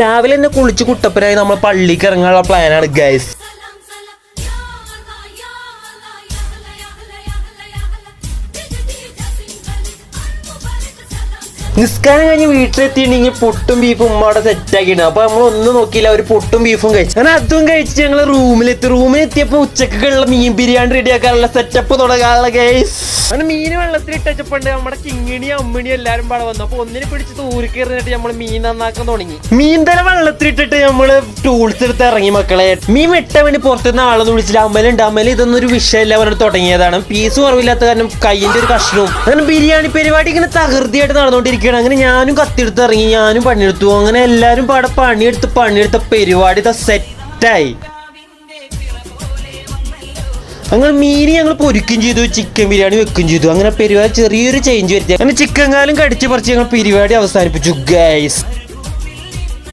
രാവിലെ തന്നെ കുളിച്ച് കുട്ടപ്പനായി നമ്മൾ പള്ളിക്ക് ഇറങ്ങാനുള്ള പ്ലാനാണ് ഗൈസ്. നിസ്കാരം കഴിഞ്ഞ് വീട്ടിലെത്തിയിട്ടുണ്ടെങ്കിൽ പുട്ടും ബീഫും ഉമ്മയുടെ സെറ്റാക്കിയിട്ടുണ്ട്. അപ്പൊ നമ്മൾ ഒന്നും നോക്കിയില്ല, ഒരു പുട്ടും ബീഫും കഴിച്ചു. അങ്ങനെ അതും കഴിച്ച് ഞങ്ങൾ റൂമിലെത്തിയപ്പോ ഉച്ചക്കുള്ള മീൻ ബിരിയാണി റെഡിയാക്കാനുള്ള സെറ്റപ്പ് തുടങ്ങാനുള്ള ഗൈസ്. അങ്ങനെ മീൻ വെള്ളത്തിലിട്ടപ്പണ്ട് നമ്മുടെ കിങ്ങിണി അമ്മിണി എല്ലാരും പാടെ വന്നു. അപ്പൊ ഒന്നിനെ പിടിച്ച് തൂരിക്കേറിട്ട് നമ്മൾ മീൻ നന്നാക്കാൻ തുടങ്ങി. മീൻ തല വെള്ളത്തിലിട്ടിട്ട് നമ്മള് ടൂൾസ് എടുത്ത് ഇറങ്ങി മക്കളെ. മീൻ വെട്ടാൻ വേണ്ടി പുറത്തുനിന്ന് ആളൊന്നും വിളിച്ചില്ല. അമ്മലുണ്ട് ഇതൊന്നും ഒരു വിഷയമില്ല പറഞ്ഞിട്ട് തുടങ്ങിയതാണ്. പീസ് കുറവില്ലാത്ത കാരണം കയ്യിന്റെ ഒരു കഷ്ണവും. അങ്ങനെ ബിരിയാണി പരിപാടി ഇങ്ങനെ തകൃതിയായിട്ട് നടന്നുകൊണ്ടിരിക്കുകയാണ്. അങ്ങനെ ഞാനും കത്തിയെടുത്ത് ഇറങ്ങി, ഞാനും പണിയെടുത്തു. അങ്ങനെ എല്ലാരും പാടെ പണിയെടുത്ത പരിപാടി സെറ്റായി. അങ്ങനെ മീൻ ഞങ്ങൾ പൊരിക്കുകയും ചെയ്തു, ചിക്കൻ ബിരിയാണി വെക്കുകയും ചെയ്തു. അങ്ങനെ പരിപാടി ചെറിയൊരു ചേഞ്ച് വരുത്തി. അങ്ങനെ ചിക്കൻ കാലും കടിച്ചു പറിച്ച് ഞങ്ങൾ പരിപാടി അവസാനിപ്പിച്ചു ഗൈസ്.